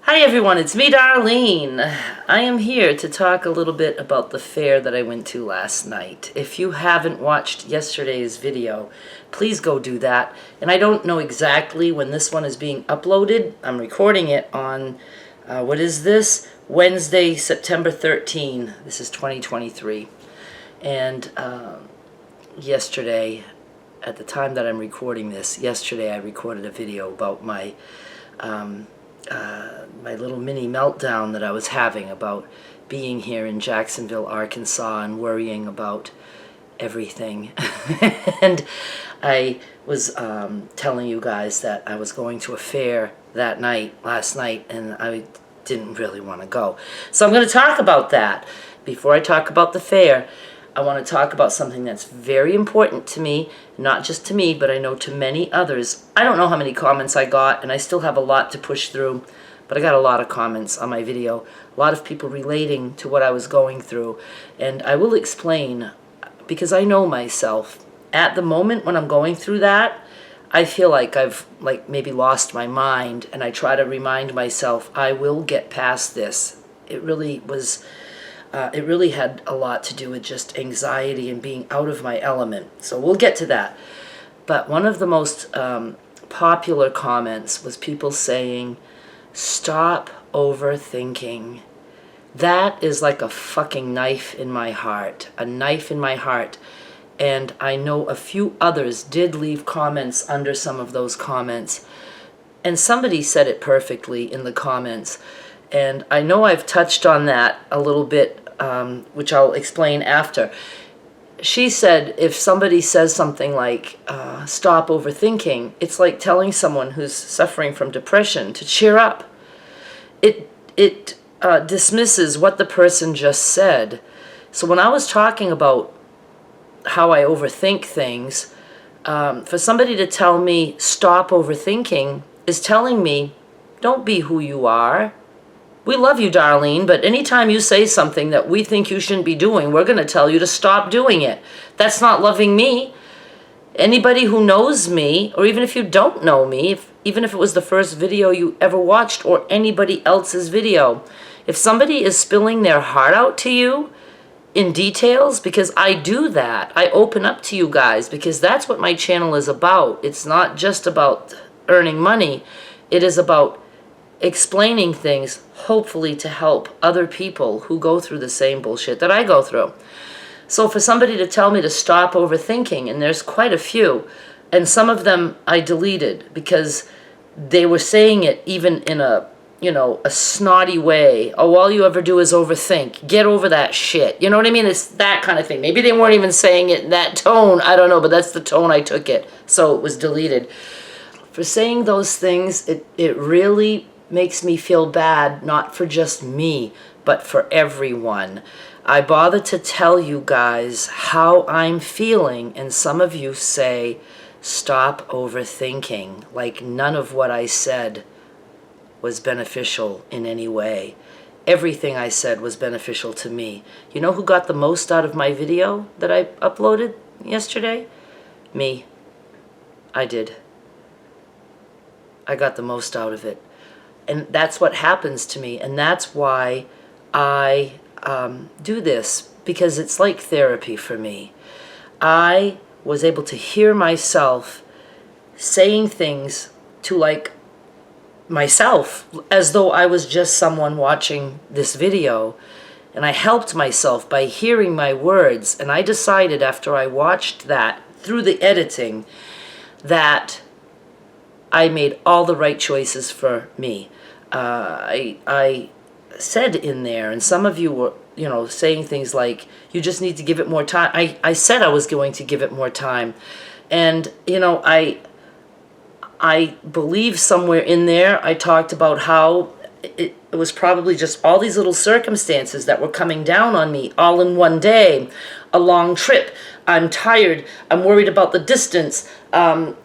Hi everyone, it's me, Darlene. I am here to talk a little bit about the fair that I went to last night. If you haven't watched yesterday's video, please go do that. And I don't know exactly when this one is being uploaded. I'm recording it on, what is this? Wednesday, September 13. This is 2023. And yesterday, at the time that I'm recording this, yesterday I recorded a video about my my little mini meltdown that I was having about being here in Jacksonville, Arkansas, and worrying about everything. And I was telling you guys that I was going to a fair that night, last night, and I didn't really want to go. So I'm going to talk about that. Before I talk about the fair, I want to talk about something that's very important to me, not just to me, but I know to many others. I don't know how many comments I got, and I still have a lot to push through, but I got a lot of comments on my video, a lot of people relating to what I was going through, and I will explain, because I know myself. At the moment when I'm going through that, I feel like I've maybe lost my mind, and I try to remind myself, I will get past this. It really was... it really had a lot to do with just anxiety and being out of my element. So we'll get to that. But one of the most popular comments was people saying, stop overthinking. That is like a fucking knife in my heart. A knife in my heart. And I know a few others did leave comments under some of those comments. And somebody said it perfectly in the comments. And I know I've touched on that a little bit, which I'll explain after. She said if somebody says something like, stop overthinking, it's like telling someone who's suffering from depression to cheer up. It dismisses what the person just said. So when I was talking about how I overthink things, for somebody to tell me stop overthinking is telling me don't be who you are. We love you, Darlene, but anytime you say something that we think you shouldn't be doing, we're going to tell you to stop doing it. That's not loving me. Anybody who knows me, or even if you don't know me, even if it was the first video you ever watched or anybody else's video, if somebody is spilling their heart out to you in details, because I do that, I open up to you guys, because that's what my channel is about. It's not just about earning money. It is about explaining things, hopefully to help other people who go through the same bullshit that I go through. So for somebody to tell me to stop overthinking, and there's quite a few, and some of them I deleted because they were saying it even in a snotty way. Oh, all you ever do is overthink. Get over that shit. You know what I mean? It's that kind of thing. Maybe they weren't even saying it in that tone. I don't know, but that's the tone I took it. So it was deleted. For saying those things, it really makes me feel bad, not for just me, but for everyone. I bother to tell you guys how I'm feeling, and some of you say, stop overthinking, like none of what I said was beneficial in any way. Everything I said was beneficial to me. You know who got the most out of my video that I uploaded yesterday? Me. I did. I got the most out of it. And that's what happens to me, and that's why I do this, because it's like therapy for me. I was able to hear myself saying things to like myself as though I was just someone watching this video, and I helped myself by hearing my words, and I decided after I watched that through the editing that I made all the right choices for me. I said in there, and some of you were, saying things like, you just need to give it more time. I said I was going to give it more time. And, I believe somewhere in there I talked about how it was probably just all these little circumstances that were coming down on me all in one day. A long trip. I'm tired. I'm worried about the distance. I'm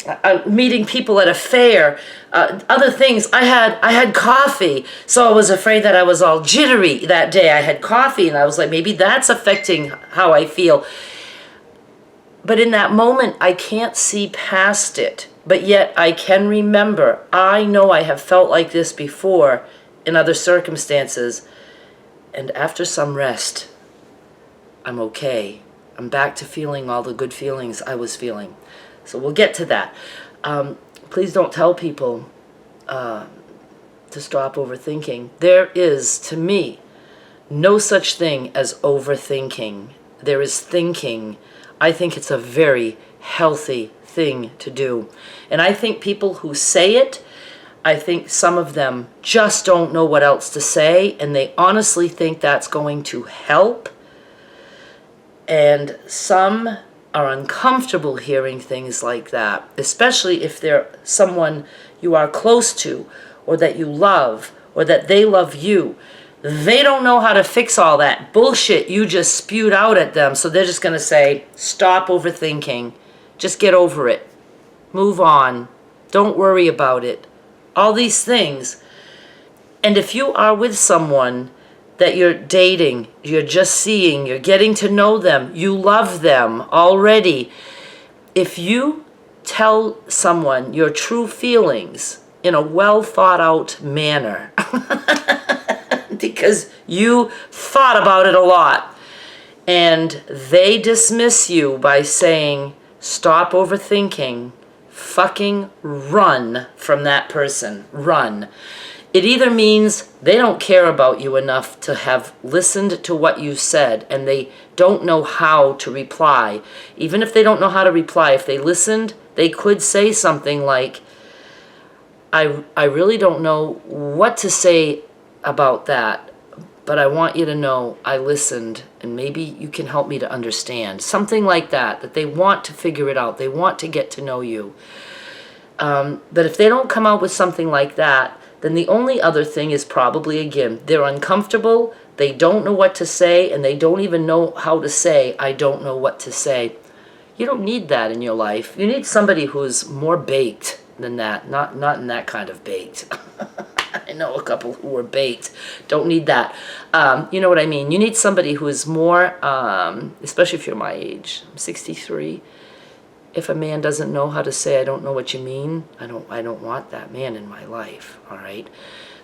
meeting people at a fair. Other things. I had coffee, so I was afraid that I was all jittery that day. I had coffee, and I was like, maybe that's affecting how I feel. But in that moment, I can't see past it. But yet I can remember. I know I have felt like this before, in other circumstances. And after some rest, I'm okay. I'm back to feeling all the good feelings I was feeling. So we'll get to that. Please don't tell people to stop overthinking. There is, to me, no such thing as overthinking. There is thinking. I think it's a very healthy thing to do. And I think people who say it, I think some of them just don't know what else to say, and they honestly think that's going to help. And some are uncomfortable hearing things like that, especially if they're someone you are close to, or that you love, or that they love you. They don't know how to fix all that bullshit you just spewed out at them, so they're just going to say, stop overthinking. Just get over it. Move on. Don't worry about it. All these things. And if you are with someone that you're dating, you're just seeing, you're getting to know them, you love them already, if you tell someone your true feelings in a well thought out manner, because you thought about it a lot, and they dismiss you by saying, stop overthinking, fucking run from that person. Run. It either means they don't care about you enough to have listened to what you said, and they don't know how to reply. Even if they don't know how to reply, if they listened, they could say something like, I really don't know what to say about that, but I want you to know I listened, and maybe you can help me to understand. Something like that, that they want to figure it out. They want to get to know you. But if they don't come out with something like that, then the only other thing is probably, again, they're uncomfortable, they don't know what to say, and they don't even know how to say, I don't know what to say. You don't need that in your life. You need somebody who's more baked than that, not in that kind of baked. I know a couple who were baked. Don't need that. You know what I mean? You need somebody who is more, especially if you're my age. I'm 63. If a man doesn't know how to say, I don't know what you mean, I don't want that man in my life, all right?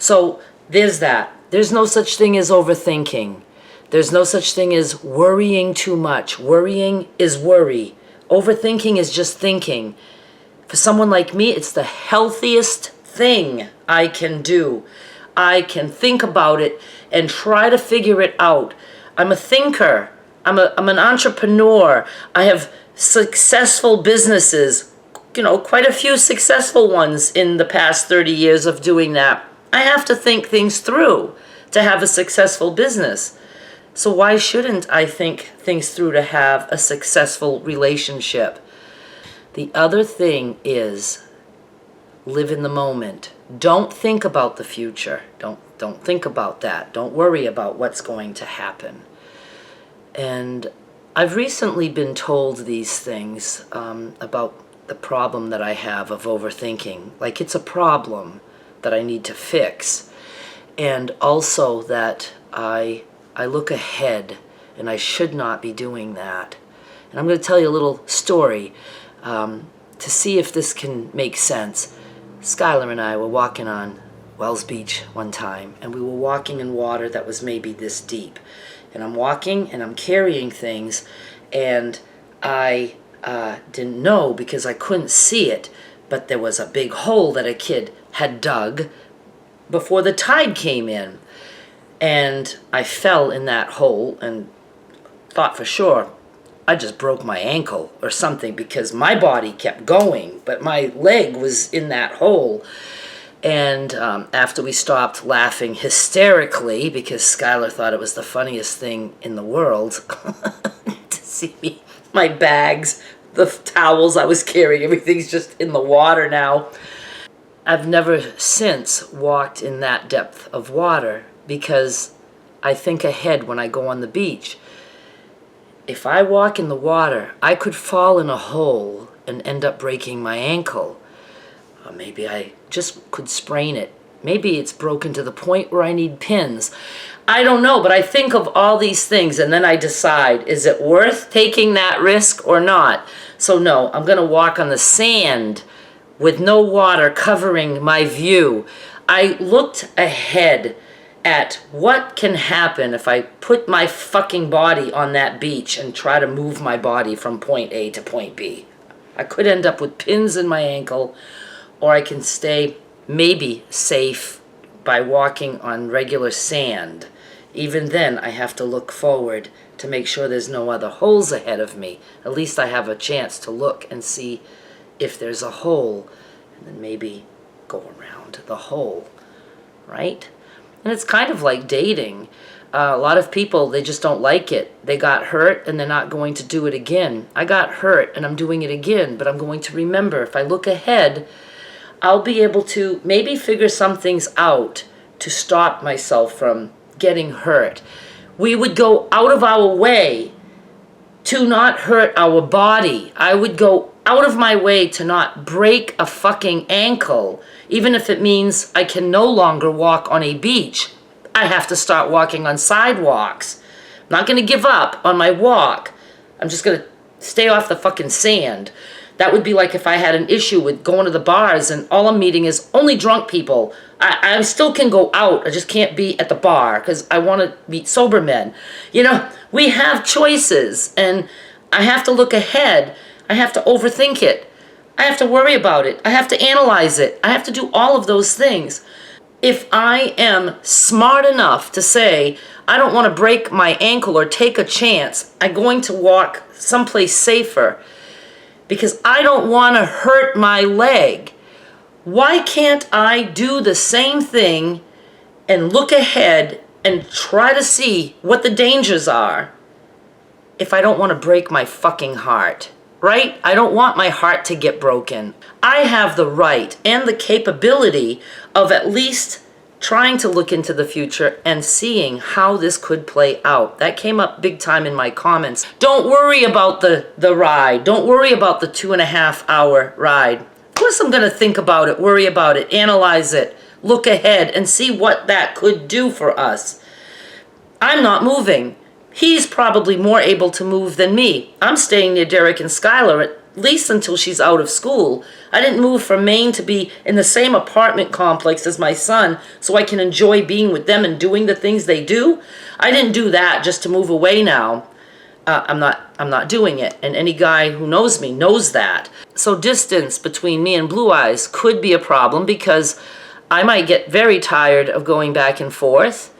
So there's that. There's no such thing as overthinking. There's no such thing as worrying too much. Worrying is worry. Overthinking is just thinking. For someone like me, it's the healthiest thing I can do. I can think about it and try to figure it out. I'm a thinker. I'm an entrepreneur. I have successful businesses, quite a few successful ones in the past 30 years of doing that. I have to think things through to have a successful business. So why shouldn't I think things through to have a successful relationship? The other thing is live in the moment. Don't think about the future. Don't think about that. Don't worry about what's going to happen. And I've recently been told these things about the problem that I have of overthinking. Like it's a problem that I need to fix. And also that I look ahead and I should not be doing that. And I'm going to tell you a little story to see if this can make sense. Skylar and I were walking on Wells Beach one time, and we were walking in water that was maybe this deep. And I'm walking and I'm carrying things, and I didn't know because I couldn't see it, but there was a big hole that a kid had dug before the tide came in. And I fell in that hole and thought for sure I just broke my ankle or something because my body kept going, but my leg was in that hole. And after we stopped laughing hysterically, because Skylar thought it was the funniest thing in the world to see me, my bags, the towels I was carrying, everything's just in the water now. I've never since walked in that depth of water because I think ahead when I go on the beach. If I walk in the water, I could fall in a hole and end up breaking my ankle. Or maybe I just could sprain it. Maybe it's broken to the point where I need pins. I don't know, but I think of all these things and then I decide, is it worth taking that risk or not? So no, I'm going to walk on the sand with no water covering my view. I looked ahead at what can happen if I put my fucking body on that beach and try to move my body from point A to point B. I could end up with pins in my ankle, or I can stay maybe safe by walking on regular sand. Even then, I have to look forward to make sure there's no other holes ahead of me. At least I have a chance to look and see if there's a hole, and then maybe go around the hole, right? And it's kind of like dating. A lot of people, they just don't like it. They got hurt and they're not going to do it again. I got hurt and I'm doing it again, but I'm going to remember, if I look ahead, I'll be able to maybe figure some things out to stop myself from getting hurt. We would go out of our way to not hurt our body. I would go out of my way to not break a fucking ankle, even if it means I can no longer walk on a beach. I have to start walking on sidewalks. I'm not going to give up on my walk. I'm just going to stay off the fucking sand. That would be like if I had an issue with going to the bars and all I'm meeting is only drunk people. I still can go out. I just can't be at the bar because I want to meet sober men. You know, we have choices, and I have to look ahead. I have to overthink it. I have to worry about it. I have to analyze it. I have to do all of those things. If I am smart enough to say, I don't want to break my ankle or take a chance, I'm going to walk someplace safer because I don't want to hurt my leg. Why can't I do the same thing and look ahead and try to see what the dangers are if I don't want to break my fucking heart, right? I don't want my heart to get broken. I have the right and the capability of at least trying to look into the future and seeing how this could play out. That came up big time in my comments. Don't worry about the ride. Don't worry about the 2.5 hour ride. Of course I'm going to think about it, worry about it, analyze it, look ahead and see what that could do for us. I'm not moving. He's probably more able to move than me. I'm staying near Derek and Skylar at least until she's out of school. I didn't move from Maine to be in the same apartment complex as my son so I can enjoy being with them and doing the things they do. I didn't do that just to move away now. I'm not doing it. And any guy who knows me knows that. So distance between me and Blue Eyes could be a problem because I might get very tired of going back and forth,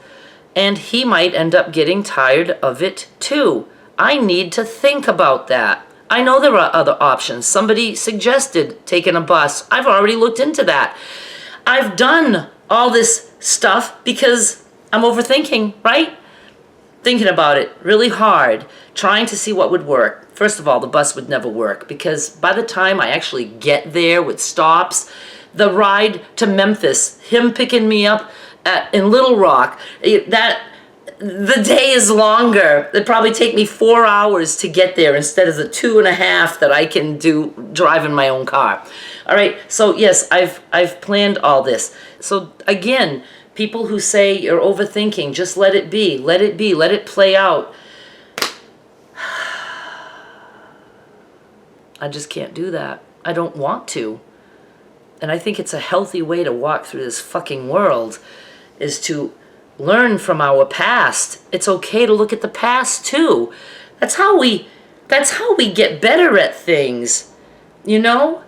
and he might end up getting tired of it too. I need to think about that. I know there are other options. Somebody suggested taking a bus. I've already looked into that. I've done all this stuff because I'm overthinking, right? Thinking about it really hard, trying to see what would work. First of all, the bus would never work because by the time I actually get there with stops, the ride to Memphis, him picking me up in Little Rock, the day is longer. It'd probably take me 4 hours to get there instead of the 2.5 that I can do driving my own car. All right, so yes, I've planned all this. So again, people who say you're overthinking, just let it be, let it play out. I just can't do that. I don't want to. And I think it's a healthy way to walk through this fucking world is to learn from our past. It's okay to look at the past too. That's how we get better at things. You know?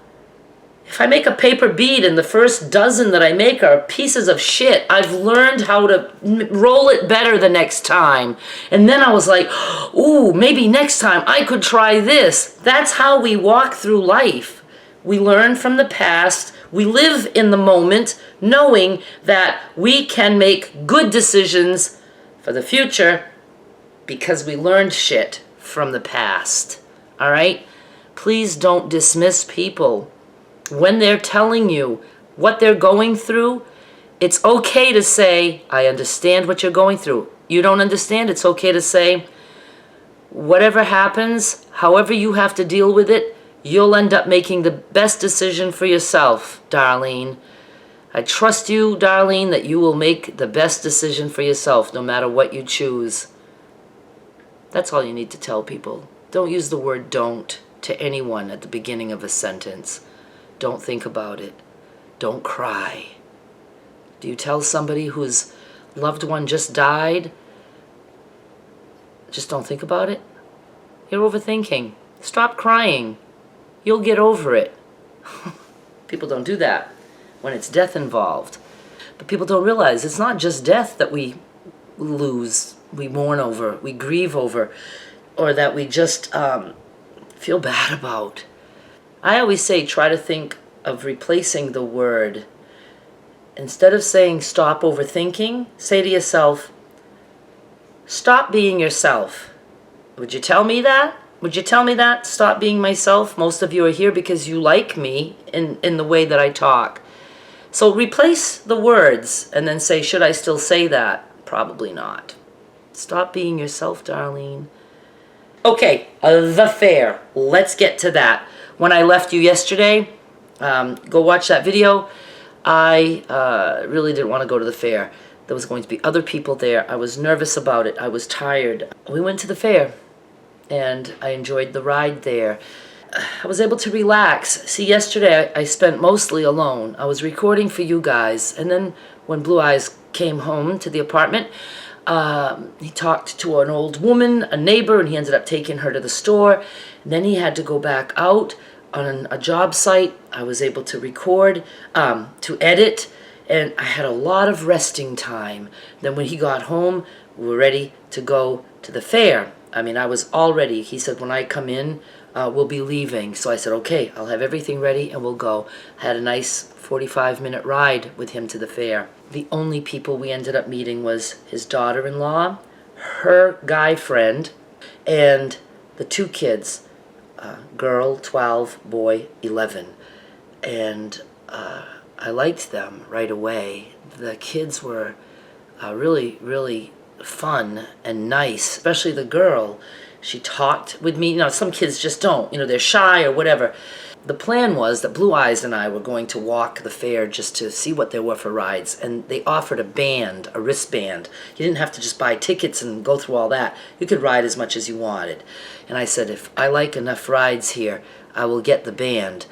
If I make a paper bead and the first dozen that I make are pieces of shit, I've learned how to roll it better the next time. And then I was like, ooh, maybe next time I could try this. That's how we walk through life. We learn from the past. We live in the moment knowing that we can make good decisions for the future because we learned shit from the past. All right? Please don't dismiss people. When they're telling you what they're going through, it's okay to say, I understand what you're going through. You don't understand, it's okay to say, whatever happens, however you have to deal with it, you'll end up making the best decision for yourself, Darlene. I trust you, Darlene, that you will make the best decision for yourself no matter what you choose. That's all you need to tell people. Don't use the word don't to anyone at the beginning of a sentence. Don't think about it. Don't cry. Do you tell somebody whose loved one just died, just don't think about it? You're overthinking. Stop crying. You'll get over it. People don't do that when it's death involved. But people don't realize it's not just death that we lose, we mourn over, we grieve over, or that we just feel bad about. I always say try to think of replacing the word. Instead of saying stop overthinking, say to yourself, stop being yourself. Would you tell me that? Would you tell me that? Stop being myself? Most of you are here because you like me in the way that I talk. So replace the words and then say, should I still say that? Probably not. Stop being yourself, Darlene. Okay, the fair. Let's get to that. When I left you yesterday, go watch that video. I really didn't want to go to the fair. There was going to be other people there. I was nervous about it. I was tired. We went to the fair, and I enjoyed the ride there. I was able to relax. See, yesterday I spent mostly alone. I was recording for you guys, and then when Blue Eyes came home to the apartment, he talked to an old woman, a neighbor, and he ended up taking her to the store. And then he had to go back out on a job site. I was able to record, to edit, and I had a lot of resting time. Then when he got home, we were ready to go to the fair. I mean, I was all ready. He said, when I come in, we'll be leaving. So I said, okay, I'll have everything ready and we'll go. I had a nice 45-minute ride with him to the fair. The only people we ended up meeting was his daughter-in-law, her guy friend, and the two kids, girl 12, boy 11. And I liked them right away. The kids were really, really fun and nice, especially the girl. She talked with me. You know, some kids just don't. You know, they're shy or whatever. The plan was that Blue Eyes and I were going to walk the fair just to see what there were for rides. And they offered a band, a wristband. You didn't have to just buy tickets and go through all that. You could ride as much as you wanted. And I said, if I like enough rides here, I will get the band.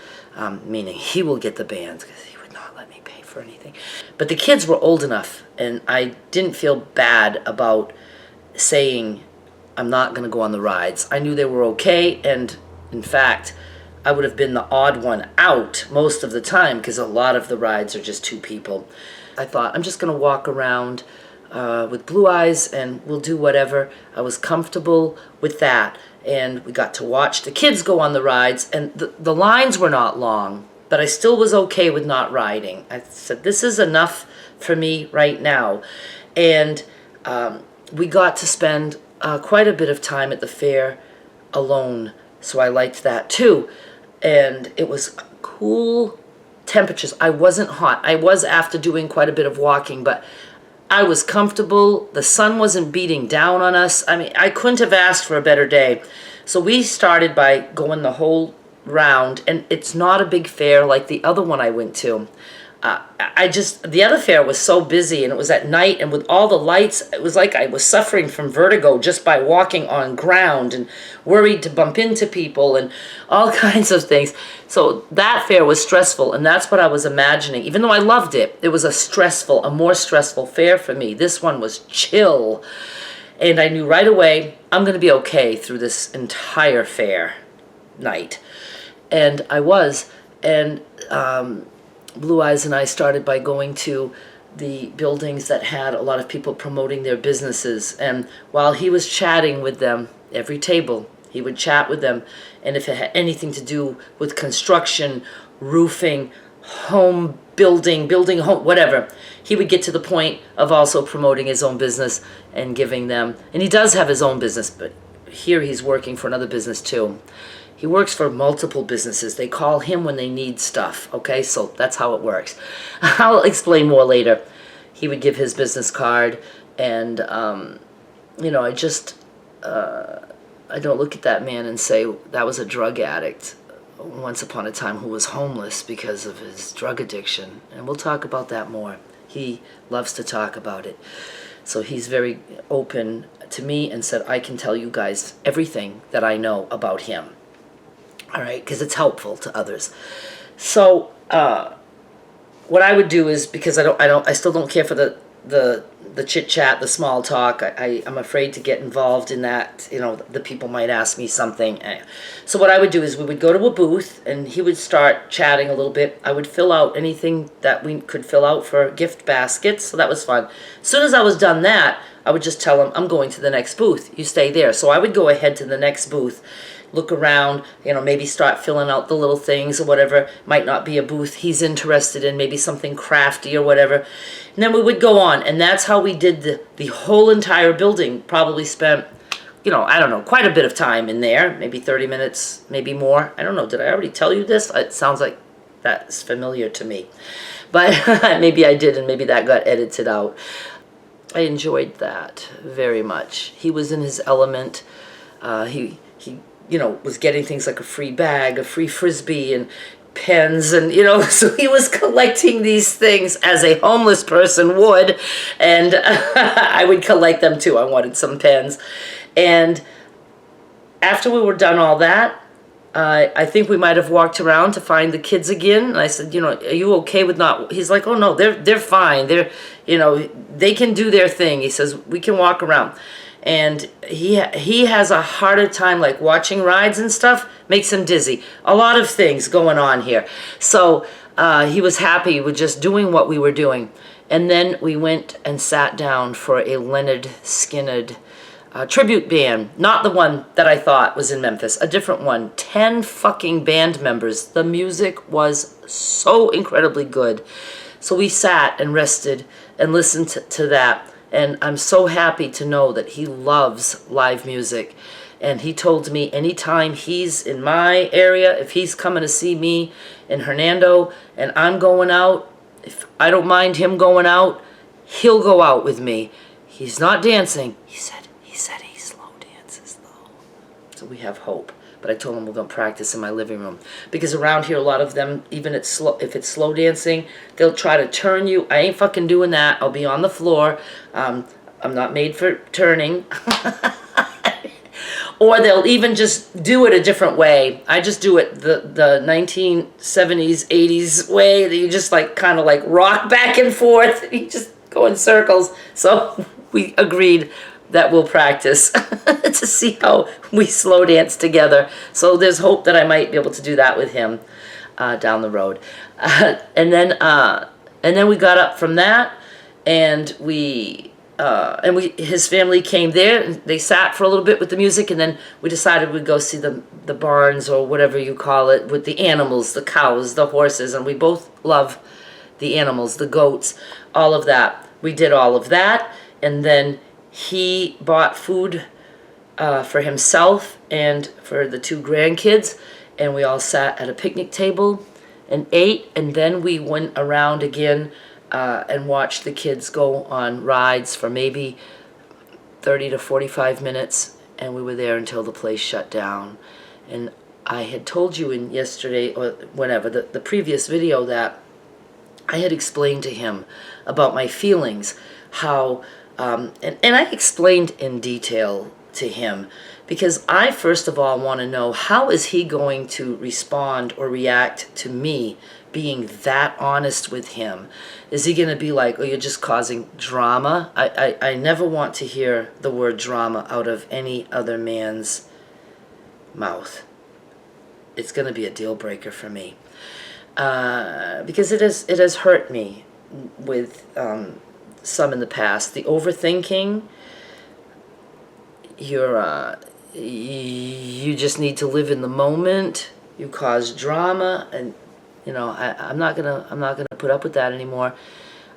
Meaning he will get the band, because he would not let me pay for anything. But the kids were old enough, and I didn't feel bad about saying I'm not going to go on the rides. I knew they were okay, and in fact, I would have been the odd one out most of the time because a lot of the rides are just two people. I thought, I'm just going to walk around with Blue Eyes and we'll do whatever. I was comfortable with that, and we got to watch the kids go on the rides, and the lines were not long, but I still was okay with not riding. I said, this is enough for me right now. And we got to spend quite a bit of time at the fair alone, so I liked that too. And it was cool temperatures. I wasn't hot. I was after doing quite a bit of walking, but I was comfortable. The sun wasn't beating down on us. I mean, I couldn't have asked for a better day. So we started by going the whole round, and it's not a big fair like the other one I went to. The other fair was so busy, and it was at night, and with all the lights, it was like I was suffering from vertigo just by walking on ground and worried to bump into people and all kinds of things. So that fair was stressful, and that's what I was imagining. Even though I loved it, it was a more stressful fair for me. This one was chill, and I knew right away I'm going to be okay through this entire fair night. And I was, and Blue Eyes and I started by going to the buildings that had a lot of people promoting their businesses. And while he was chatting with them, every table, he would chat with them. And if it had anything to do with construction, roofing, home building home, whatever, he would get to the point of also promoting his own business and giving them. And he does have his own business, but here he's working for another business too. He works for multiple businesses. They call him when they need stuff, okay? So that's how it works. I'll explain more later. He would give his business card, and, you know, I don't look at that man and say that was a drug addict once upon a time who was homeless because of his drug addiction. And we'll talk about that more. He loves to talk about it. So he's very open to me and said, I can tell you guys everything that I know about him. All right, because it's helpful to others. So what I would do is, because I still don't care for the chit chat, the small talk. I'm afraid to get involved in that. You know, the people might ask me something. So what I would do is we would go to a booth and he would start chatting a little bit. I would fill out anything that we could fill out for gift baskets. So that was fun. As soon as I was done that, I would just tell him, I'm going to the next booth. You stay there. So I would go ahead to the next booth, look around, you know, maybe start filling out the little things or whatever. Might not be a booth he's interested in, maybe something crafty or whatever. And then we would go on, and that's how we did the whole entire building. Probably spent, you know, I don't know, quite a bit of time in there, maybe 30 minutes, maybe more. I don't know, did I already tell you this? It sounds like that's familiar to me. But maybe I did, and maybe that got edited out. I enjoyed that very much. He was in his element. He you know, was getting things like a free bag, a free Frisbee, and pens, and, you know, so he was collecting these things as a homeless person would, and I would collect them too. I wanted some pens. And after we were done all that, I think we might have walked around to find the kids again, and I said, you know, are you okay with not, he's like, oh no, they're fine, they're, you know, they can do their thing. He says, we can walk around. And he has a harder time, like watching rides and stuff makes him dizzy. A lot of things going on here. So he was happy with just doing what we were doing. And then we went and sat down for a Leonard Skinner tribute band. Not the one that I thought was in Memphis, a different one. 10 fucking band members. The music was so incredibly good. So we sat and rested and listened to that. And I'm so happy to know that he loves live music. And he told me anytime he's in my area, if he's coming to see me in Hernando and I'm going out, if I don't mind him going out, he'll go out with me. He's not dancing. He said he slow dances though. So we have hope. But I told him we're going to practice in my living room. Because around here, a lot of them, even if it's slow dancing, they'll try to turn you. I ain't fucking doing that. I'll be on the floor. I'm not made for turning. Or they'll even just do it a different way. I just do it the 1970s, 80s way. That you just like kind of like rock back and forth. You just go in circles. So we agreed that we'll practice to see how we slow dance together. So there's hope that I might be able to do that with him down the road. And then we got up from that, and his family came there, and they sat for a little bit with the music, and then we decided we'd go see the barns, or whatever you call it, with the animals, the cows, the horses, and we both love the animals, the goats, all of that. We did all of that, and then he bought food for himself and for the 2 grandkids, and we all sat at a picnic table and ate, and then we went around again and watched the kids go on rides for maybe 30 to 45 minutes, and we were there until the place shut down. And I had told you in yesterday, or whenever, the previous video, that I had explained to him about my feelings, how and I explained in detail to him, because I first of all want to know, how is he going to respond or react to me being that honest with him? Is he going to be like, oh, you're just causing drama? I never want to hear the word drama out of any other man's mouth. It's going to be a deal breaker for me, because it has hurt me with some in the past. The overthinking, you just need to live in the moment. You cause drama, and you know, I'm not gonna put up with that anymore.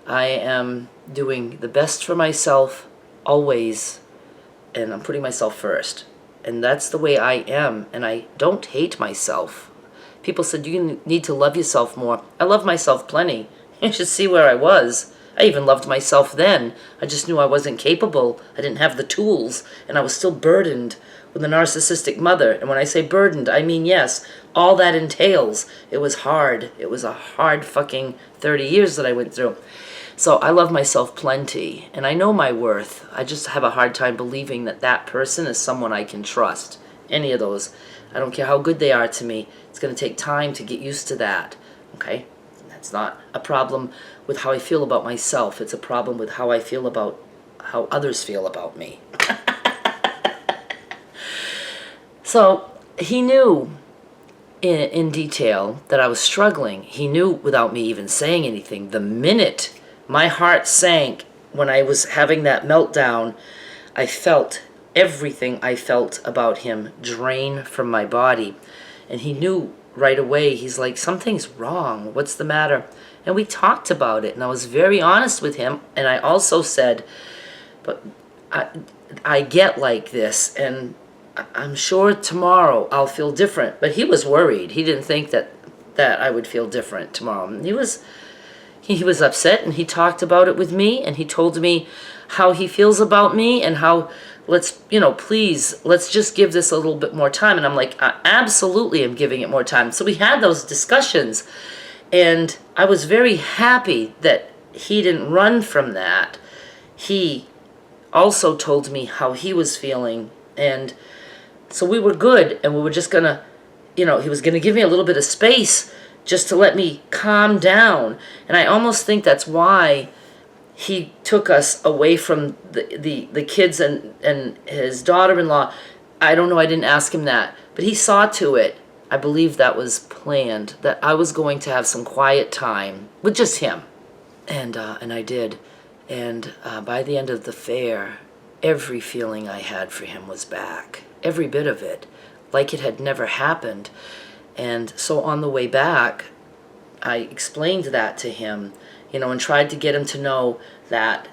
I am doing the best for myself always, and I'm putting myself first, and that's the way I am. And I don't hate myself. People said you need to love yourself more. I love myself plenty. You should see where I was. I even loved myself then. I just knew I wasn't capable. I didn't have the tools, and I was still burdened with a narcissistic mother. And when I say burdened, I mean, yes, all that entails. It was hard. It was a hard fucking 30 years that I went through. So I love myself plenty, and I know my worth. I just have a hard time believing that that person is someone I can trust. Any of those. I don't care how good they are to me. It's going to take time to get used to that. Okay? It's not a problem with how I feel about myself. It's a problem with how I feel about how others feel about me. So he knew in detail that I was struggling. He knew without me even saying anything. The minute my heart sank when I was having that meltdown, I felt everything I felt about him drain from my body. And he knew right away. He's like, something's wrong. What's the matter? And we talked about it, and I was very honest with him. And I also said, but I get like this, and I'm sure tomorrow I'll feel different. But he was worried. He didn't think that I would feel different tomorrow. And he was upset, and he talked about it with me, and he told me how he feels about me, and how, please, let's just give this a little bit more time. And I'm like, I absolutely am giving it more time. So we had those discussions, and I was very happy that he didn't run from that. He also told me how he was feeling, and so we were good, and we were just gonna, he was gonna give me a little bit of space just to let me calm down. And I almost think that's why he took us away from the kids and his daughter-in-law. I don't know, I didn't ask him that, but he saw to it. I believe that was planned, that I was going to have some quiet time with just him. And I did. And by the end of the fair, every feeling I had for him was back. Every bit of it, like it had never happened. And so on the way back, I explained that to him, and tried to get him to know that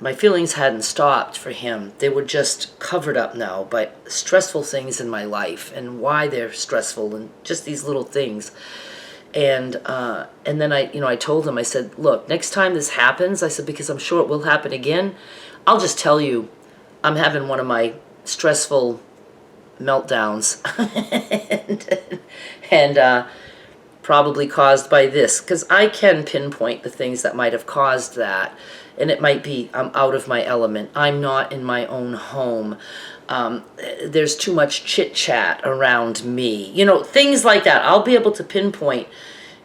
my feelings hadn't stopped for him. They were just covered up now by stressful things in my life, and why they're stressful, and just these little things. And then I told him, I said, look, next time this happens, I said, because I'm sure it will happen again, I'll just tell you I'm having one of my stressful meltdowns and probably caused by this, because I can pinpoint the things that might have caused that. And it might be I'm out of my element, I'm not in my own home, there's too much chit chat around me, things like that. I'll be able to pinpoint,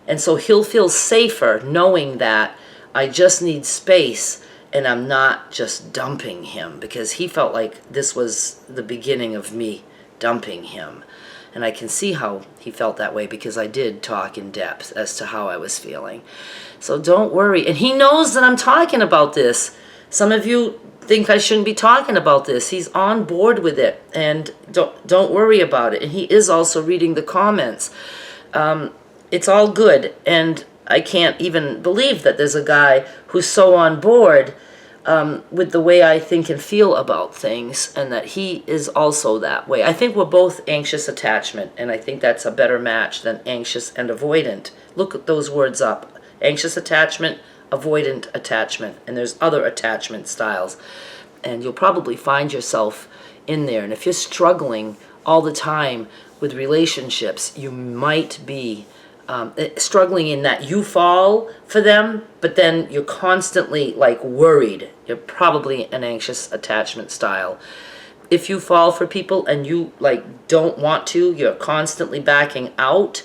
and so he'll feel safer knowing that I just need space, and I'm not just dumping him, because he felt like this was the beginning of me dumping him. And I can see how he felt that way, because I did talk in depth as to how I was feeling. So don't worry. And he knows that I'm talking about this. Some of you think I shouldn't be talking about this. He's on board with it, and don't worry about it. And he is also reading the comments. It's all good, and I can't even believe that there's a guy who's so on board with the way I think and feel about things, and that he is also that way. I think we're both anxious attachment, and I think that's a better match than anxious and avoidant. Look at those words up. Anxious attachment, avoidant attachment, and there's other attachment styles. And you'll probably find yourself in there. And if you're struggling all the time with relationships, you might be struggling in that you fall for them, but then you're constantly worried. You're probably an anxious attachment style. If you fall for people and you don't want to, you're constantly backing out,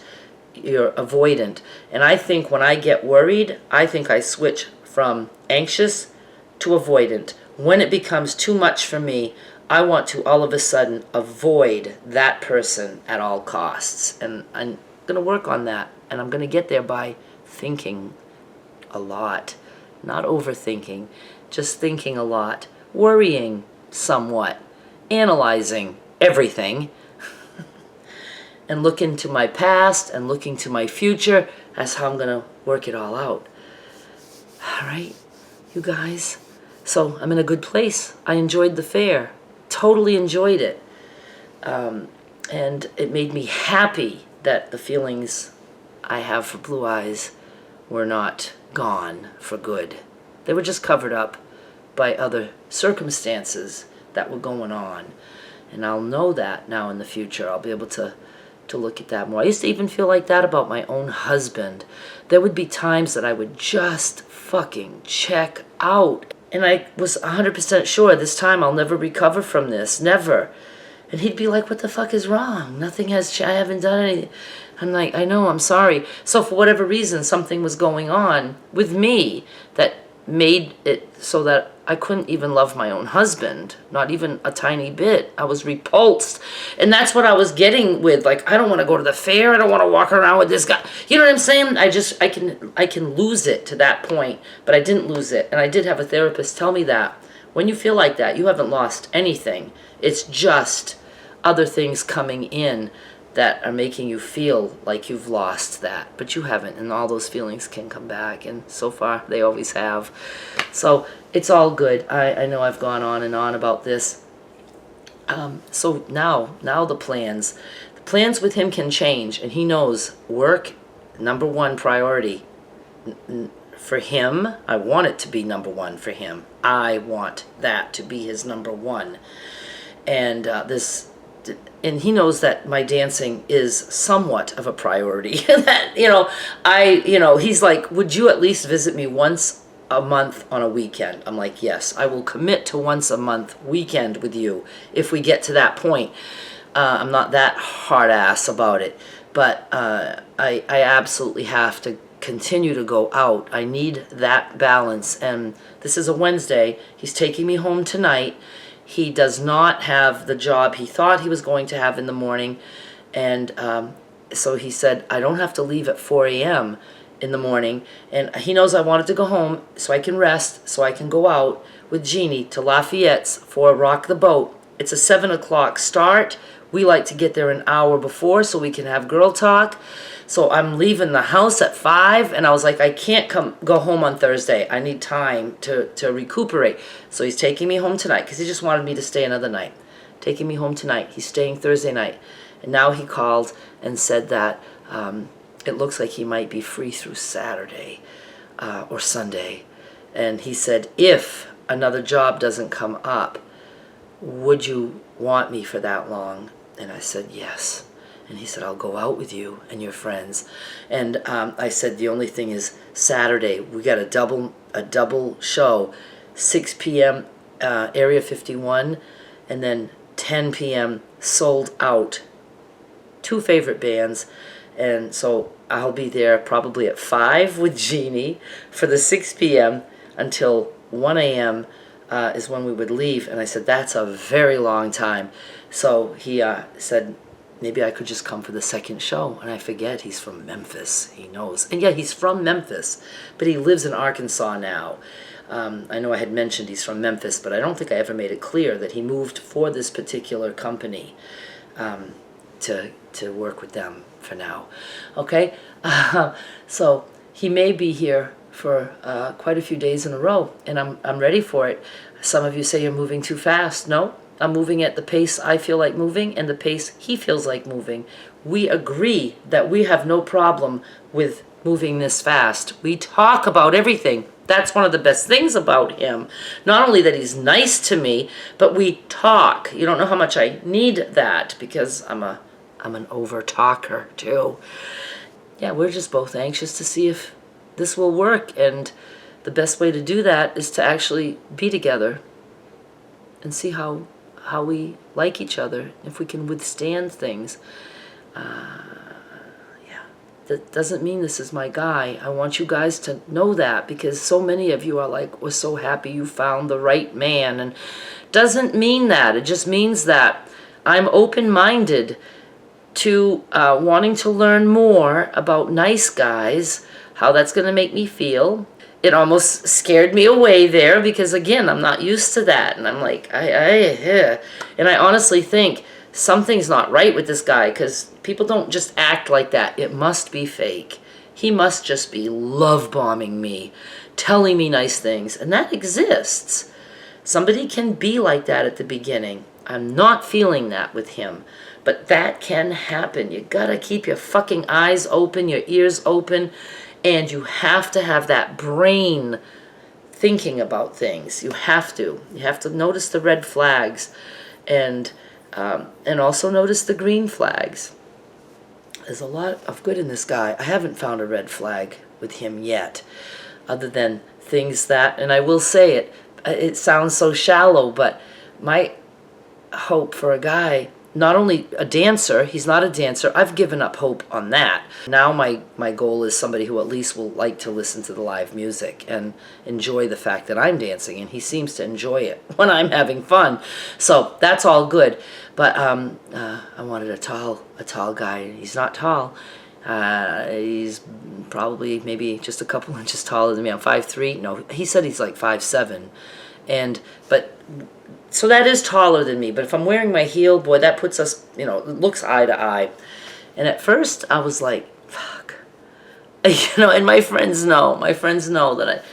you're avoidant. And I think when I get worried, I think I switch from anxious to avoidant. When it becomes too much for me, I want to all of a sudden avoid that person at all costs. And I'm going to work on that, and I'm going to get there by thinking a lot, not overthinking, just thinking a lot, worrying somewhat, analyzing everything, and looking to my past and looking to my future. That's how I'm going to work it all out. All right, you guys. So I'm in a good place. I enjoyed the fair. Totally enjoyed it. And it made me happy that the feelings I have for Blue Eyes were not gone for good. They were just covered up by other circumstances that were going on. And I'll know that now in the future. I'll be able to look at that more. I used to even feel like that about my own husband. There would be times that I would just fucking check out. And I was 100% sure this time I'll never recover from this. Never. And he'd be like, what the fuck is wrong? Nothing has changed. I haven't done anything. I'm like, I know, I'm sorry. So for whatever reason, something was going on with me that made it so that I couldn't even love my own husband, not even a tiny bit. I was repulsed. And that's what I was getting with, like, I don't want to go to the fair. I don't want to walk around with this guy. You know what I'm saying? I can lose it to that point, but I didn't lose it. And I did have a therapist tell me that when you feel like that, you haven't lost anything. It's just other things coming in that are making you feel like you've lost that, but you haven't, and all those feelings can come back, and so far they always have. So it's all good. I know I've gone on and on about this. So now the plans with him can change, and he knows work, number one priority for him. I want it to be number one for him. I want that to be his number one, and and he knows that my dancing is somewhat of a priority. That, he's like, would you at least visit me once a month on a weekend? I'm like, yes, I will commit to once a month weekend with you if we get to that point. I'm not that hard ass about it, but I absolutely have to continue to go out. I need that balance, and this is a Wednesday. He's taking me home tonight. He does not have the job he thought he was going to have in the morning, and so he said, I don't have to leave at 4 a.m. in the morning, and he knows I wanted to go home so I can rest, so I can go out with Jeannie to Lafayette's for Rock the Boat. It's a 7 o'clock start. We like to get there an hour before so we can have girl talk. So I'm leaving the house at 5, and I was like, I can't go home on Thursday. I need time to recuperate. So he's taking me home tonight because he just wanted me to stay another night. Taking me home tonight. He's staying Thursday night. And now he called and said that it looks like he might be free through Saturday or Sunday. And he said, if another job doesn't come up, would you want me for that long? And I said, yes. And he said, I'll go out with you and your friends. And I said, the only thing is Saturday, we got a double show, 6 p.m. Area 51, and then 10 p.m. sold out. 2 favorite bands. And so I'll be there probably at 5 with Jeannie for the 6 p.m. until 1 a.m. Is when we would leave. And I said, that's a very long time. So he said, maybe I could just come for the second show. And I forget, he's from Memphis. He knows. And yeah, he's from Memphis, but he lives in Arkansas now. I know I had mentioned he's from Memphis, but I don't think I ever made it clear that he moved for this particular company to work with them for now. Okay? So he may be here for quite a few days in a row, and I'm ready for it. Some of you say you're moving too fast. No, I'm moving at the pace I feel like moving and the pace he feels like moving. We agree that we have no problem with moving this fast. We talk about everything. That's one of the best things about him. Not only that he's nice to me, but we talk. You don't know how much I need that because I'm an over talker too. Yeah, we're just both anxious to see if this will work, and the best way to do that is to actually be together and see how we like each other, if we can withstand things. That doesn't mean this is my guy. I want you guys to know that, because so many of you are like, we're so happy you found the right man, and doesn't mean that. It just means that I'm open-minded to wanting to learn more about nice guys, how that's going to make me feel. It almost scared me away there because, again, I'm not used to that. And I'm like, and I honestly think something's not right with this guy, because people don't just act like that. It must be fake. He must just be love bombing me, telling me nice things. And that exists. Somebody can be like that at the beginning. I'm not feeling that with him. But that can happen. You gotta keep your fucking eyes open, your ears open, and you have to have that brain thinking about things. You have to. You have to notice the red flags, and also notice the green flags. There's a lot of good in this guy. I haven't found a red flag with him yet, other than things that, and I will say it sounds so shallow, but my hope for a guy not only a dancer, he's not a dancer. I've given up hope on that. Now my goal is somebody who at least will like to listen to the live music and enjoy the fact that I'm dancing, and he seems to enjoy it when I'm having fun. So that's all good. But I wanted a tall guy. He's not tall. He's probably maybe just a couple inches taller than me. I'm 5'3". No, he said he's like 5'7". So that is taller than me, but if I'm wearing my heel, boy, that puts us, it looks eye to eye. And at first, I was like, fuck. And my friends know that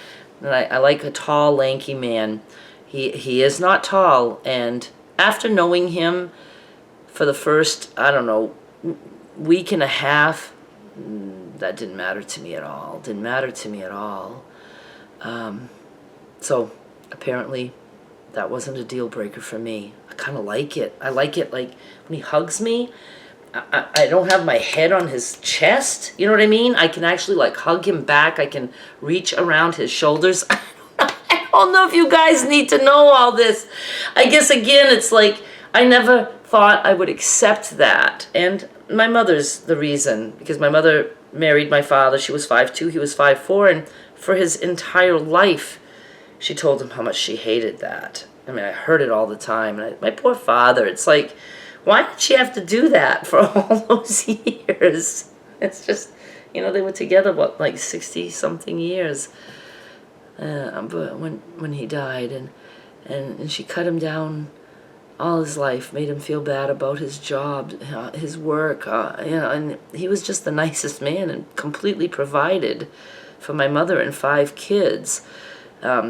I like a tall, lanky man. He is not tall, and after knowing him for the first, I don't know, week and a half, that didn't matter to me at all. So apparently that wasn't a deal breaker for me. I kind of like it. I like it like when he hugs me, I don't have my head on his chest. You know what I mean? I can actually like hug him back. I can reach around his shoulders. I don't know if you guys need to know all this. I guess again, it's like I never thought I would accept that. And my mother's the reason, because my mother married my father. She was 5'2", he was 5'4", and for his entire life, she told him how much she hated that. I mean, I heard it all the time. And my poor father, it's like, why did she have to do that for all those years? It's just, they were together, what, like 60-something years. But when he died, and she cut him down all his life, made him feel bad about his job, his work, and he was just the nicest man and completely provided for my mother and 5 kids.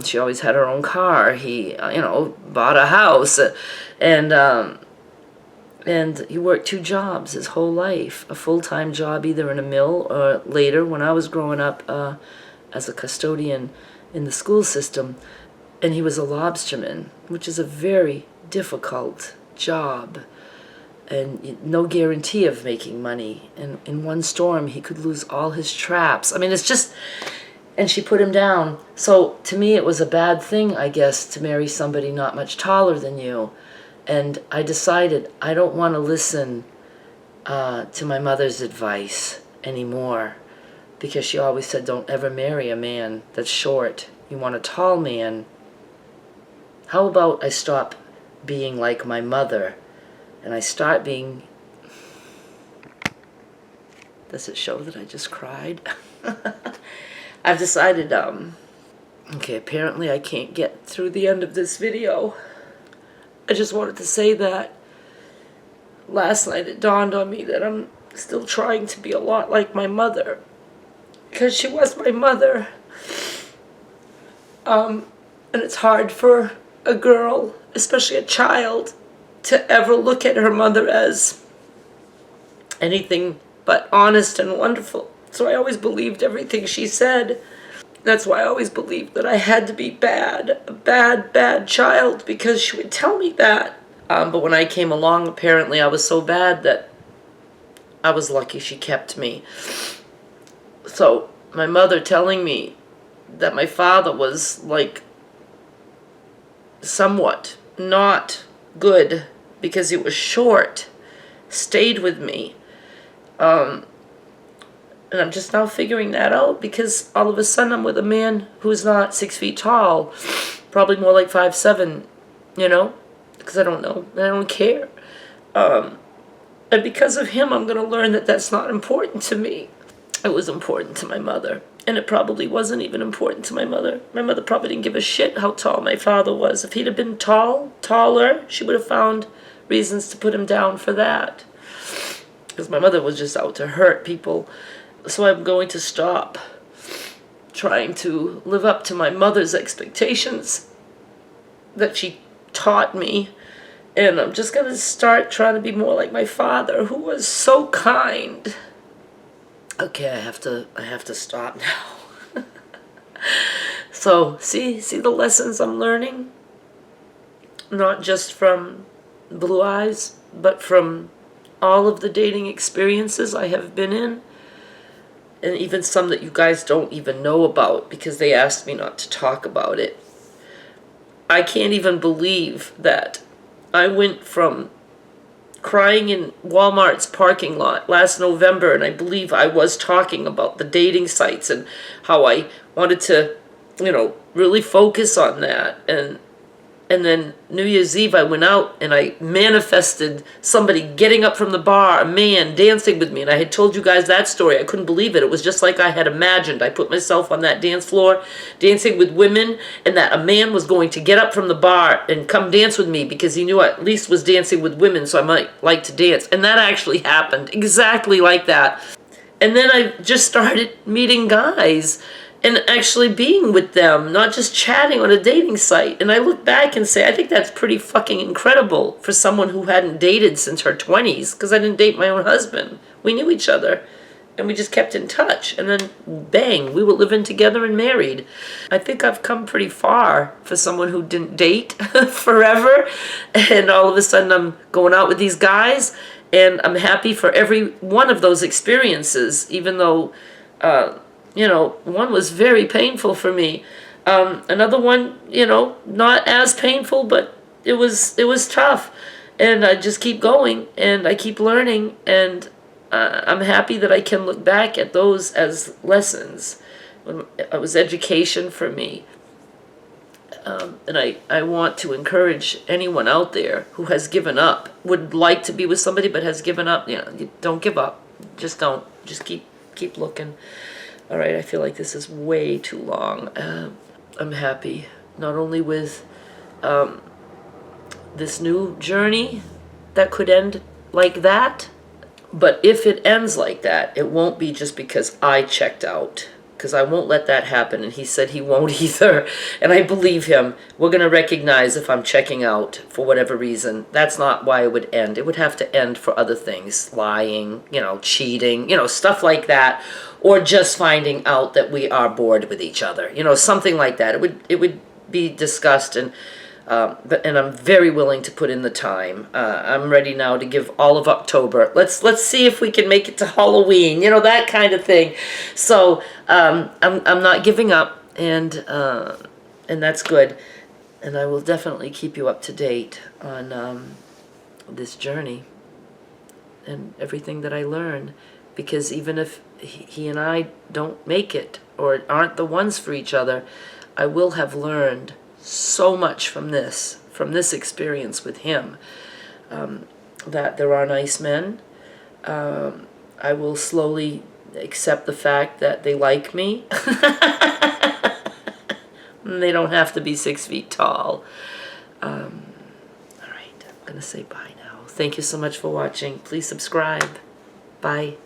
She always had her own car. He, bought a house, and he worked 2 jobs his whole life. A full-time job either in a mill or later when I was growing up as a custodian in the school system. And he was a lobsterman, which is a very difficult job and no guarantee of making money. And in one storm, he could lose all his traps. I mean, it's just... And she put him down. So to me, it was a bad thing, I guess, to marry somebody not much taller than you. And I decided I don't want to listen to my mother's advice anymore, because she always said, don't ever marry a man that's short. You want a tall man. How about I stop being like my mother and I start being... Does it show that I just cried? I've decided, okay, apparently I can't get through the end of this video. I just wanted to say that last night it dawned on me that I'm still trying to be a lot like my mother, because she was my mother. And it's hard for a girl, especially a child, to ever look at her mother as anything but honest and wonderful. So I always believed everything she said. That's why I always believed that I had to be bad, a bad child, because she would tell me that. But when I came along, apparently I was so bad that I was lucky she kept me. So my mother telling me that my father was like somewhat not good because he was short stayed with me. And I'm just now figuring that out, because all of a sudden I'm with a man who's not 6 feet tall, probably more like 5'7", because I don't know, and I don't care. And because of him, I'm going to learn that that's not important to me. It was important to my mother, and it probably wasn't even important to my mother. My mother probably didn't give a shit how tall my father was. If he'd have been taller, she would have found reasons to put him down for that. Because my mother was just out to hurt people. So I'm going to stop trying to live up to my mother's expectations that she taught me. And I'm just going to start trying to be more like my father, who was so kind. Okay, I have to stop now. So, see the lessons I'm learning? Not just from Blue Eyes, but from all of the dating experiences I have been in. And even some that you guys don't even know about, because they asked me not to talk about it. I can't even believe that I went from crying in Walmart's parking lot last November, and I believe I was talking about the dating sites and how I wanted to, really focus on that. And then New Year's Eve, I went out and I manifested somebody getting up from the bar, a man dancing with me. And I had told you guys that story. I couldn't believe it. It was just like I had imagined. I put myself on that dance floor dancing with women, and that a man was going to get up from the bar and come dance with me because he knew I at least was dancing with women, so I might like to dance. And that actually happened exactly like that. And then I just started meeting guys and actually being with them, not just chatting on a dating site. And I look back and say, I think that's pretty fucking incredible for someone who hadn't dated since her 20s, because I didn't date my own husband. We knew each other, and we just kept in touch. And then, bang, we were living together and married. I think I've come pretty far for someone who didn't date forever. And all of a sudden, I'm going out with these guys, and I'm happy for every one of those experiences, even though... one was very painful for me. Another one, not as painful, but it was tough. And I just keep going, and I keep learning, and I'm happy that I can look back at those as lessons. It was education for me. And I want to encourage anyone out there who has given up, would like to be with somebody but has given up. Don't give up. Just don't. Just keep looking. All right, I feel like this is way too long. I'm happy, not only with this new journey that could end like that, but if it ends like that, it won't be just because I checked out, because I won't let that happen, and he said he won't either, and I believe him. We're going to recognize if I'm checking out for whatever reason. That's not why it would end. It would have to end for other things, lying, cheating, stuff like that, or just finding out that we are bored with each other, something like that. It would be discussed, and I'm very willing to put in the time. I'm ready now to give all of October. Let's see if we can make it to Halloween, that kind of thing. So I'm not giving up, and that's good. And I will definitely keep you up to date on this journey and everything that I learn, because even if he and I don't make it or aren't the ones for each other, I will have learned so much from this experience with him, that there are nice men. I will slowly accept the fact that they like me. They don't have to be 6 feet tall. All right, I'm going to say bye now. Thank you so much for watching. Please subscribe. Bye.